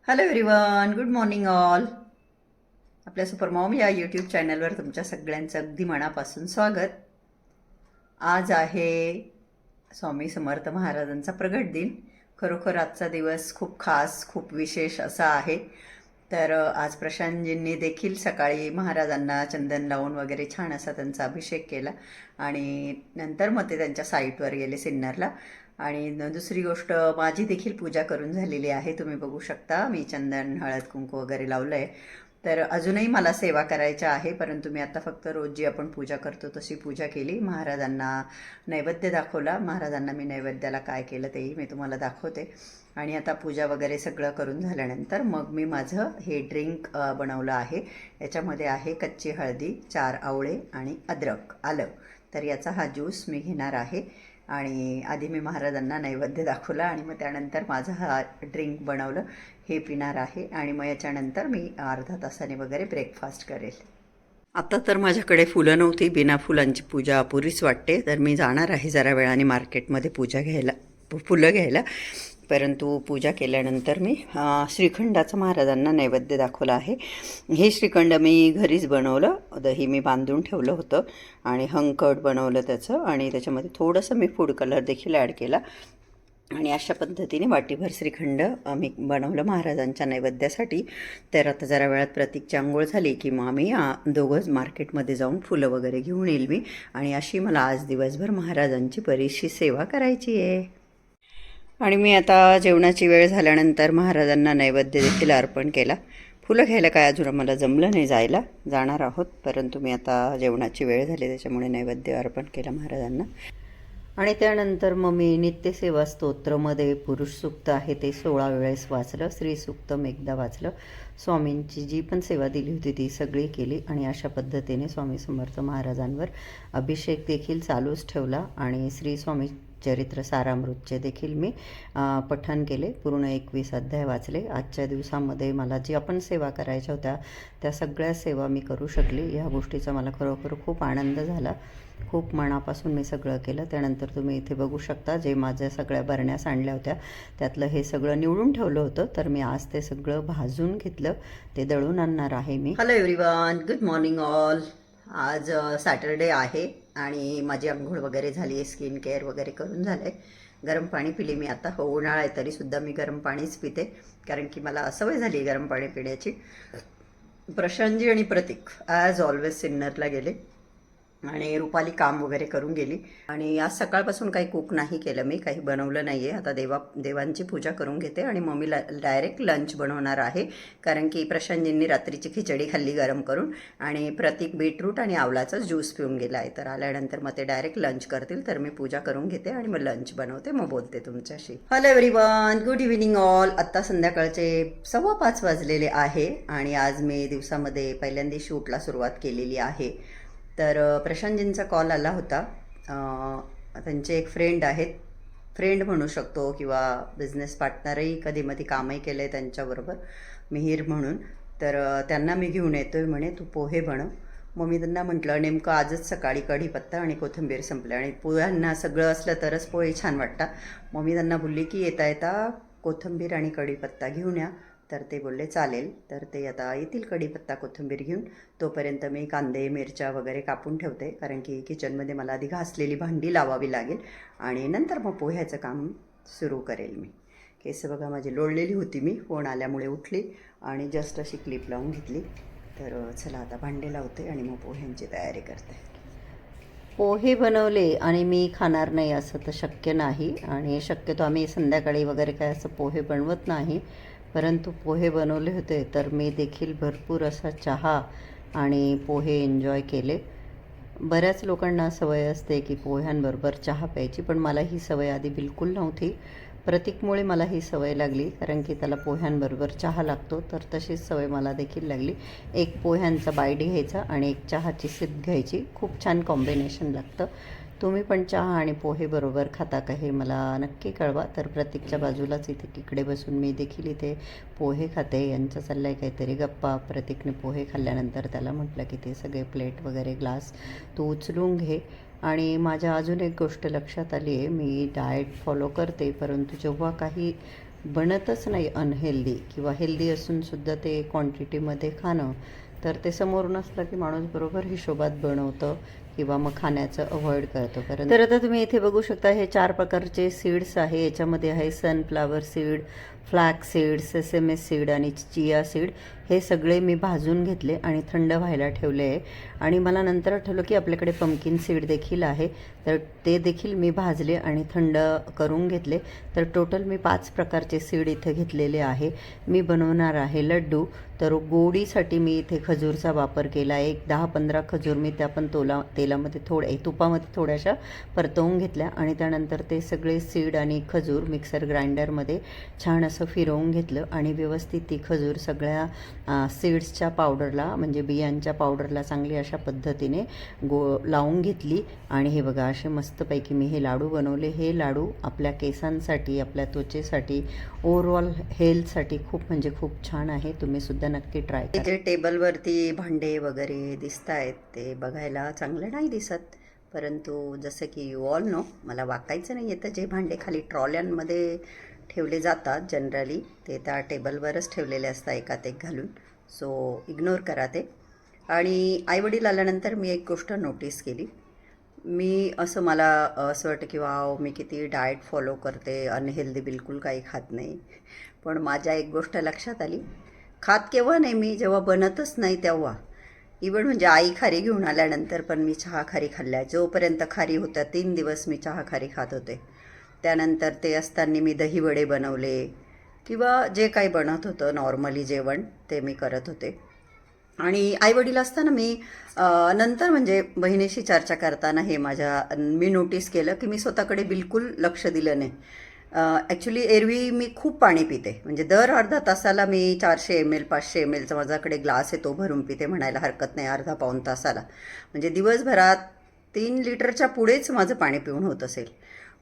Hello everyone, good morning all. आपल्या supermom या YouTube चॅनलवर तुमच्या सगळ्यांचं अगदी मनापासून स्वागत. आज आहे स्वामी समर्थ महाराजांचा प्रगट दिन. खरोखर आजचा दिवस खूप खास, खूप विशेष असा आहे. तर आज प्रशांतजींनी देखील सकाळी महाराजांना चंदन लावून वगैरे छान असा त्यांचा अभिषेक केला आणि नंतर मग ते त्यांच्या साईटवर गेले सिन्नरला. आणि दुसरी गोष्ट, माझी देखील पूजा करून झालेली आहे. तुम्ही बघू शकता मी चंदन, हळद, कुंकू वगैरे लावलं आहे. तर अजूनही मला सेवा करायच्या आहे, परंतु मी आता फक्त रोज जी आपण पूजा करतो तशी पूजा केली. महाराजांना नैवेद्य दाखवला. महाराजांना मी नैवेद्याला काय केलं तेही मी तुम्हाला दाखवते. आणि आता पूजा वगैरे सगळं करून झाल्यानंतर मग मी माझं हे ड्रिंक बनवलं आहे. याच्यामध्ये आहे कच्ची हळदी, 4 आवळे आणि अद्रक, आलं. तर याचा हा ज्यूस मी घेणार आहे. आणि आधी मी महाराजांना नैवेद्य दाखवला आणि मग त्यानंतर माझं हा ड्रिंक बनवलं, हे पिणार आहे. आणि मग याच्यानंतर मी अर्धा तासाने वगैरे ब्रेकफास्ट करेल. आता तर माझ्याकडे फुलं नव्हती, बिना फुलांची पूजा अपुरीच वाटते. तर मी जाणार आहे जरा वेळाने मार्केटमध्ये पूजा घ्यायला, फुलं घ्यायला. परंतु पूजा केल्यानंतर मी श्रीखंडाचं महाराजांना नैवेद्य दाखवलं आहे. हे श्रीखंड मी घरीच बनवलं. दही मी बांधून ठेवलं होतं आणि हंकट बनवलं त्याचं, आणि त्याच्यामध्ये थोडंसं मी फूड कलर देखील ॲड केला. आणि अशा पद्धतीने वाटीभर श्रीखंड मी बनवलं महाराजांच्या नैवेद्यासाठी. तर आता जरा वेळात प्रतीकची अंघोळ झाली की मग आम्ही दोघंच मार्केटमध्ये जाऊन फुलं वगैरे घेऊन येईल मी. आणि अशी मला आज दिवसभर महाराजांची बरीचशी सेवा करायची आहे. आणि मी आता जेवणाची वेळ झाल्यानंतर महाराजांना नैवेद्य देखील अर्पण केला. फुलं घ्यायला काय अजून मला जमलं नाही, जायला जाणार आहोत, परंतु मी आता जेवणाची वेळ झाली त्याच्यामुळे नैवेद्य अर्पण केलं महाराजांना. आणि त्यानंतर मग मी नित्यसेवा स्तोत्रमध्ये पुरुष सूक्त आहे ते 16 वेळेस वाचलं, श्रीसूक्तम एकदा वाचलं, स्वामींची जी पण सेवा दिली होती ती सगळी केली. आणि अशा पद्धतीने स्वामी समर्थ महाराजांवर अभिषेक देखील चालूच ठेवला. आणि श्री स्वामी चरित्र सारामृतचे देखील मी पठण केले. पूर्ण 21 अध्याय वाचले. आजच्या दिवसामध्ये मला जी आपण सेवा करायच्या होत्या त्या सगळ्या सेवा मी करू शकली. ह्या गोष्टीचा मला खरोखर खूप आनंद झाला. खूप मनापासून मी सगळं केलं. त्यानंतर तुम्ही इथे बघू शकता जे माझ्या सगळ्या बरण्या सांडल्या होत्या त्यातलं हे सगळं निवडून ठेवलं होतं. तर मी आज ते सगळं भाजून घेतलं, ते दळून आणणार आहे मी. Hello everyone, good morning all. आज सॅटरडे आहे आणि माझी अंघोळ वगैरे झाली आहे, स्किन केअर वगैरे करून झालं आहे. गरम पाणी पिले मी आता. हो, उन्हाळा आहे तरीसुद्धा मी गरम पाणीच पिते, कारण की मला सवय झाली गरम पाणी पिण्याची. प्रशांतजी आणि प्रतीक ॲज ऑलवेज सिन्नरला गेले आणि रुपाली काम वगैरे करून गेली. आणि आज सकाळपासून काही कुक नाही केलं, मी काही बनवलं नाही आहे. आता देवांची पूजा करून घेते आणि मग मी डायरेक्ट लंच बनवणार आहे, कारण की प्रशांतजींनी रात्रीची खिचडी खाल्ली गरम करून आणि प्रतीक बीटरूट आणि आवळाचा ज्यूस पिऊन गेला आहे. तर आल्यानंतर मग ते डायरेक्ट लंच करतील. तर मी पूजा करून घेते आणि मग लंच बनवते, मग बोलते तुमच्याशी. Hello everyone, good evening all. आत्ता संध्याकाळचे 5:15 वाजलेले आहे आणि आज मी दिवसामध्ये पहिल्यांदा शूटला सुरुवात केलेली आहे. तर प्रशांतजींचा कॉल आला होता. त्यांचे एक फ्रेंड आहेत, फ्रेंड म्हणू शकतो किंवा बिझनेस पार्टनरही कधीमधी कामही केलं आहे त्यांच्याबरोबर, मिहीर म्हणून. तर त्यांना मी घेऊन येतो आहे म्हणे, तू पोहे बनव. मग मी त्यांना म्हटलं नेमकं आजच सकाळी कढीपत्ता आणि कोथिंबीर संपले आणि पोह्यांना सगळं असलं तरच पोहे छान वाटतात. मग मी त्यांना बोलली की येता येता कोथिंबीर आणि कढीपत्ता घेऊन या. तर ते बोलले चालेल. तर ते आता येतील कढीपत्ता कोथिंबीर घेऊन. तोपर्यंत मी कांदे मिरच्या वगैरे कापून ठेवते, कारण की किचनमध्ये मला आधी घासलेली भांडी लावावी लागेल आणि नंतर मग पोह्याचं काम सुरू करेल मी. केस बघा माझी लोळलेली होती, मी फोन आल्यामुळे उठली आणि जस्ट अशी क्लिप लावून घेतली. तर चला आता भांडे लावते आणि मग पोह्यांची तयारी करते. पोहे बनवले आणि मी खाणार नाही असं तर शक्य नाही. आणि शक्यतो आम्ही संध्याकाळी वगैरे काय असं पोहे बनवत नाही, परंतु पोहे बनवले होते तर मी देखील भरपूर असा चहा आणि पोहे एन्जॉय केले. बऱ्याच लोकांना सवय असते की पोह्यांबरोबर चहा प्यायची, पण मला ही सवय आधी बिलकुल नव्हती. प्रतीकमुळे मला ही सवय लागली, कारण की त्याला पोह्यांबरोबर चहा लागतो, तर तशीच सवय मला देखील लागली. एक पोह्यांचा बाईट घ्यायचा आणि एक चहाची सिप घ्यायची, खूप छान कॉम्बिनेशन लागतं. तुम्ही पण चहा आणि पोहे बरोबर खाता का हे मला नक्की कळवा. तर प्रतीकच्या बाजूलाच इकडे बसून मी देखील इथे पोहे खाते. यांचं चाललं आहे काहीतरी गप्पा. प्रतीकने पोहे खाल्ल्यानंतर त्याला म्हटलं की ते सगळे प्लेट वगैरे ग्लास तू उचलून घे. आणि माझ्या अजून एक गोष्ट लक्षात आली आहे, मी डाएट फॉलो करते, परंतु जेव्हा काही बनतच नाही अनहेल्दी किंवा हेल्दी असूनसुद्धा ते क्वांटिटीमध्ये खाणं, तर ते समोरून असलं की माणूस बरोबर हिशोबात बनवतं किंवा मग खाण्याचं अवॉइड करतो. कारण तर आता तुम्ही इथे बघू शकता हे 4 प्रकारचे सीड्स आहे. याच्यामध्ये आहे sunflower seed, flax seed, sesame seed आणि चिया सीड. हे सगळे मी भाजून घेतले आणि थंड व्हायला ठेवले आहे. आणि मला नंतर आठवलं की आपल्याकडे पंपकिन सीड देखील आहे, तर ते देखील मी भाजले आणि थंड करून घेतले. तर टोटल मी 5 प्रकारचे सीड इथे घेतलेले आहे. मी बनवणार आहे लड्डू. तर गोडीसाठी मी इथे खजूरचा वापर केला आहे. एक 10-15 खजूर मी त्या पण तेलामध्ये तुपामध्ये थोड्याशा परतवून घेतल्या आणि त्यानंतर ते सगळे सीड आणि खजूर मिक्सर ग्राइंडरमध्ये छान असं फिरवून घेतलं आणि व्यवस्थित ती खजूर सगळ्या सीड्सच्या पावडरला म्हणजे बियांच्या पावडरला चांगली अशा पद्धतीने लावून घेतली. आणि हे बघा असे मस्तपैकी मी हे लाडू बनवले. हे लाडू आपल्या केसांसाठी, आपल्या त्वचेसाठी, ओव्हरऑल हेल्थसाठी खूप म्हणजे खूप छान आहे. तुम्ही सुद्धा नक्की ट्राय करा. इथे टेबलवरती भांडे वगैरे दिसत आहेत, ते बघायला चांगलं नाही दिसत, परंतु जसं की यू ऑल नो मला वाकायचं नाही येतं. जे भांडे खाली ट्रॉल्यांमध्ये ठेवले जातात जनरली ते त्या टेबलवरच ठेवलेले असतात एकात एक घालून, सो इग्नोर करा ते. आणि आईवडील आल्यानंतर मी एक गोष्ट नोटीस केली. मला असं वाटतं की वाव मी किती डाएट फॉलो करते, अनहेल्दी बिलकुल काही खात नाही. पण माझ्या एक गोष्ट लक्षात आली, खात केव्हा नाही मी, जेव्हा बनतच नाही तेव्हा. इवन म्हणजे आई खारी घेऊन आल्यानंतर पण मी चहा खारी खाल्ल्या. जोपर्यंत खारी होत्या 3 दिवस मी चहा खारी खात होते. त्यानंतर ते असताना मी दहीवडे बनवले किंवा जे काही बनत होतं नॉर्मली जेवण ते मी करत होते. आणि आईवडील असताना मी नंतर म्हणजे बहिणीशी चर्चा करताना मी नोटीस केलं की मी स्वतःकडे बिलकुल लक्ष दिलं नाही. ॲक्च्युली एरवी मी खूप पाणी पिते, म्हणजे दर अर्धा तासाला मी 400 ml 500 mlचा माझ्याकडे ग्लास आहे तो भरून पिते म्हणायला हरकत नाही. अर्धा पाऊण तासाला म्हणजे दिवसभरात 3 लिटरच्या पुढेच माझं पाणी पिऊन होत असेल.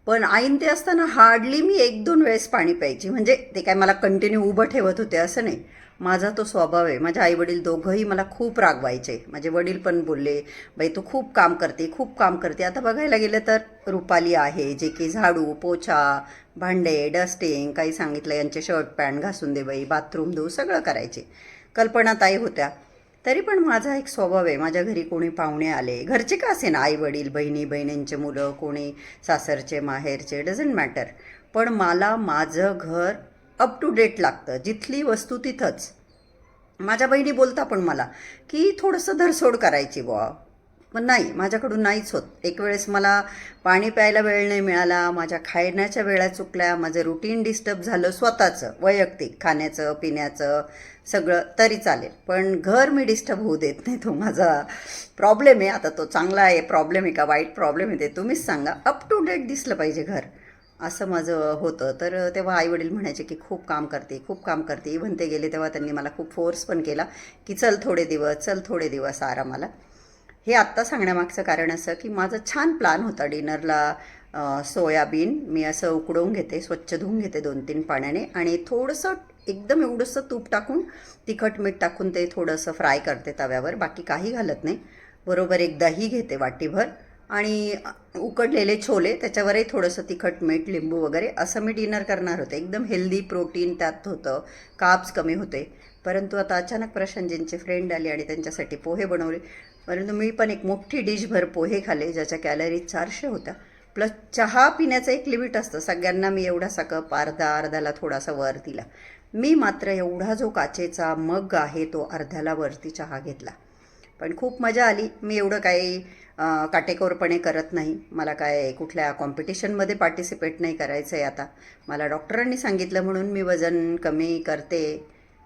पण आईन ते असताना हार्डली मी 1-2 वेळेस पाणी प्यायची. म्हणजे ते काय मला कंटिन्यू उभं ठेवत होते असं नाही, माझा तो स्वभाव आहे. माझे आईवडील दोघंही मला खूप रागवायचे. माझे वडील पण बोलले, बाई तू खूप काम करते, खूप काम करते. आता बघायला गेलं तर रुपाली आहे जे की झाडू पोछा भांडे डस्टिंग काही सांगितलं यांचे शर्ट पॅन्ट घासून दे बाई, बाथरूम धुऊ सगळं करायचे. कल्पनाताई होत्या. तरी पण माझा एक स्वभाव आहे, माझ्या घरी कोणी पाहुणे आले, घरचे का असे ना, आई वडील बहिणी बहिणींचे मुलं कोणी सासरचे माहेरचे डझंट मॅटर, पण मला माझं घर अप टू डेट लागतं. जिथली वस्तू तिथंच. माझ्या बहिणी बोलता पण मला की थोडंसं धरसोड करायची बुवा, पण नाही माझ्याकडून नाहीच होत. एक वेळेस मला पाणी प्यायला वेळ नाही मिळाला, माझ्या खाण्याच्या वेळा चुकल्या, माझं रुटीन डिस्टर्ब झालं स्वतःचं वैयक्तिक खाण्याचं पिण्याचं सगळं तरी चालेल, पण घर मी डिस्टर्ब होऊ देत नाही. तो माझा प्रॉब्लेम आहे. आता तो चांगला आहे प्रॉब्लेम आहे का वाईट प्रॉब्लेम आहे ते तुम्हीच सांगा. अप टू डेट दिसलं पाहिजे घर, असं माझं होतं. तर तेव्हा आईवडील म्हणायचे की खूप काम करते खूप काम करते. इव्हन ते गेले तेव्हा त्यांनी मला खूप फोर्स पण केला की चल थोडे दिवस आरामाला. हे आत्ता सांगण्यामागचं कारण असं की माझा छान प्लॅन होता डिनरला. सोयाबीन मी असं उकडवून घेते, स्वच्छ धुवून घेते 2-3 पाण्याने आणि थोडंसं एकदम एवढंसं तूप टाकून तिखट मीठ टाकून ते थोडंसं फ्राय करते तव्यावर, बाकी काही घालत नाही. बरोबर एक दही घेते वाटीभर आणि उकडलेले छोले त्याच्यावरही थोडंसं तिखट मीठ लिंबू वगैरे असं मी डिनर करणार होते. एकदम हेल्दी प्रोटीन त्यात होतं, कार्ब्स कमी होते. परंतु आता अचानक प्रशांतजींची फ्रेंड आली आणि त्यांच्यासाठी पोहे बनवले. परंतु मी पण एक मोठी डिशभर पोहे खाल्ले ज्याच्या कॅलरीज 400 होत्या. प्लस चहा पिण्याचं एक लिमिट असतं. सगळ्यांना मी एवढासा कप अर्ध्याला थोडासा वर दिला. मी मात्र एवढा जो काचेचा मग आहे तो अर्ध्याला वरती चहा घेतला. पण खूप मजा आली. मी एवढं काही काटेकोरपणे करत नाही. मला काय कुठल्या कॉम्पिटिशनमध्ये पार्टिसिपेट नाही करायचं आहे. आता मला डॉक्टरांनी सांगितलं म्हणून मी वजन कमी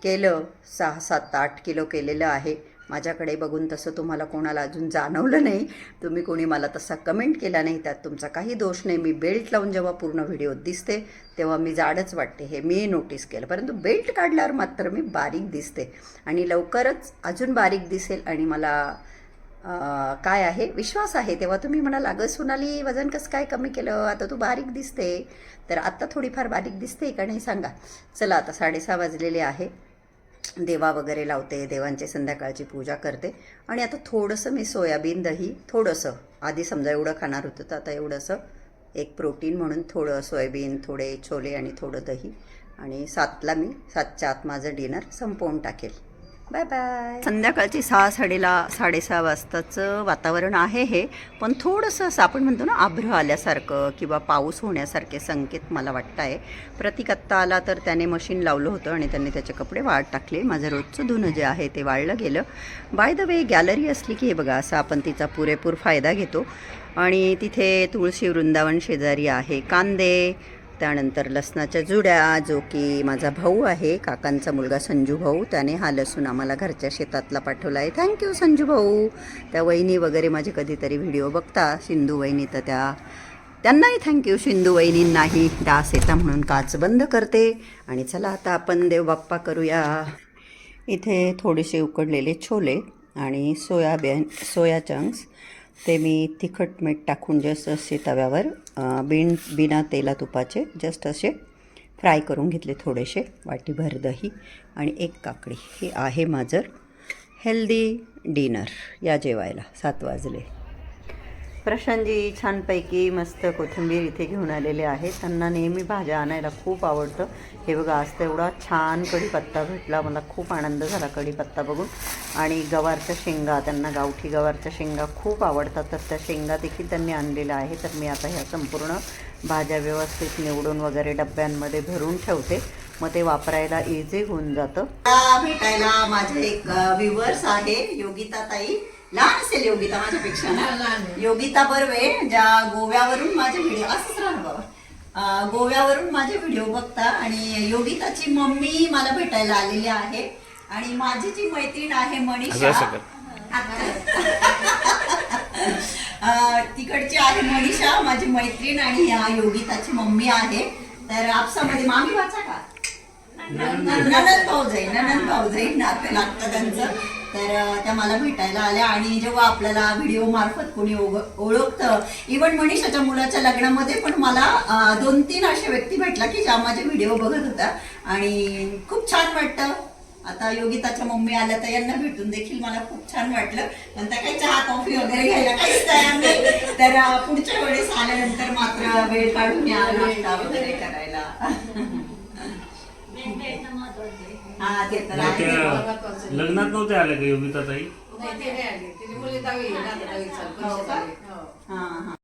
केलं. 6-7-8 किलो केलेलं आहे. माझ्याकडे बघून तसं तुम्हाला कोणाला अजून जाणवलं नाही, तुम्ही कोणी मला तसा कमेंट केला नाही, त्यात तुमचा काही दोष नाही. मी बेल्ट लावून जेव्हा पूर्ण व्हिडिओत दिसते तेव्हा मी जाडच वाटते, हे मी नोटीस केलं. परंतु बेल्ट काढल्यावर मात्र मी बारीक दिसते आणि लवकरच अजून बारीक दिसेल. आणि मला काय आहे विश्वास आहे. तेव्हा तुम्ही म्हणाल अगं सोनाली वजन कसं काय कमी केलं, आता तू बारीक दिसते. तर आत्ता थोडीफार बारीक दिसते का नाही सांगा. चला आता 6:30 वाजलेले आहे. देवा वगैरे लावते, देवांची संध्याकाळची पूजा करते. आणि आता थोडंसं मी सोयाबीन दही थोडंसं, आधी समजा एवढं खाणार होतं तर आता एवढंसं एक प्रोटीन म्हणून थोडं सोयाबीन, थोडे छोले आणि थोडं दही आणि 7ला मी 7च्या आत माझं डिनर संपवून टाकेल. Bye bye. संध्याकाळची 6:30 वाजताचं वातावरण आहे हे, पण थोडंसं असं आपण म्हणतो ना आभ्र आल्यासारखं किंवा पाऊस होण्यासारखे संकेत मला वाटत आहे. प्रतीक आत्ता आला तर त्याने मशीन लावलं होतं आणि त्यांनी त्याचे कपडे वाळत टाकले. माझं रोजचं धुणं जे आहे ते वाळलं गेलं. बाय द वे, गॅलरी असली की हे बघा असं आपण तिचा पुरेपूर फायदा घेतो. आणि तिथे तुळशी वृंदावन शेजारी आहे कांदे, त्यानंतर लसणाच्या जुड्या, जो की माझा भाऊ आहे, काकांचा मुलगा संजू भाऊ, त्याने हा लसूण आम्हाला घरच्या शेतातला पाठवला आहे. थँक्यू संजू भाऊ. त्या वहिनी वगैरे माझे कधीतरी व्हिडिओ बघता, सिंधू वहिनी, तर त्यांनाही थँक्यू. सिंधू वहिनींनाही. डास येता म्हणून काच बंद करते. आणि चला आता आपण देवबाप्पा करूया. इथे थोडेसे उकडलेले छोले आणि सोया चंक्स, ते मी तिखट मीठ टाकून जस्ट असे तव्यावर बिना तेला तुपाचे जस्ट असे फ्राय करून घेतले थोडेसे. वाटीभर दही आणि 1 काकडी. हे आहे माझं हेल्दी डिनर. या जेवायला. 7 वाजले. प्रशांतजी छानपैकी मस्त कोथिंबीर इथे घेऊन आलेले आहेत. त्यांना नेहमी भाज्या आणायला खूप आवडतं. हे बघा आज तर एवढा छान कढीपत्ता भेटला, मला खूप आनंद झाला कढीपत्ता बघून. आणि गवारच्या शेंगा, त्यांना गावठी गवारच्या शेंगा खूप आवडतात, तर त्या शेंगा देखील त्यांनी आणलेल्या आहे. तर मी आता ह्या संपूर्ण भाज्या व्यवस्थित निवडून वगैरे डब्यांमध्ये भरून ठेवते, मग ते वापरायला इझी होऊन जातं. भेटायला माझे एक व्ह्युअर्स आहे, योगिता ताई. लहान असेल योगिता माझ्यापेक्षा ना, योगिता बर्वे, ज्या गोव्यावरून माझे व्हिडिओ, असंच राहा बाबा, गोव्यावरून माझे व्हिडिओ बघता. आणि योगिताची मम्मी मला भेटायला आलेली आहे. आणि माझी जी मैत्रीण आहे मनीषा, तिकडची आहे मनीषा माझी मैत्रीण, आणि ह्या योगिताची मम्मी आहे. तर आपसामध्ये मामी वाचा का, ननंद भाऊजाई नातं लागतं त्यांचं. तर त्या मला भेटायला आल्या. आणि जेव्हा आपल्याला व्हिडिओ मार्फत कोणी ओळखतं, इव्हन मनीषाच्या मुलाच्या लग्नामध्ये पण मला 2-3 अशा व्यक्ती भेटला की ज्या माझे व्हिडिओ बघत होत्या. आणि खूप छान वाटतं. आता योगिताच्या मम्मी आल्या तर यांना भेटून देखील मला खूप छान वाटलं. पण त्या काही चहा कॉफी वगैरे घ्यायला काहीच तयार नाही. तर पुढच्या वेळेस आल्यानंतर मात्र वेळ काढून या नाश्ता वगैरे करायला. हा, ते तर लग्नात नव्हते आले का योगिता ताई? हा.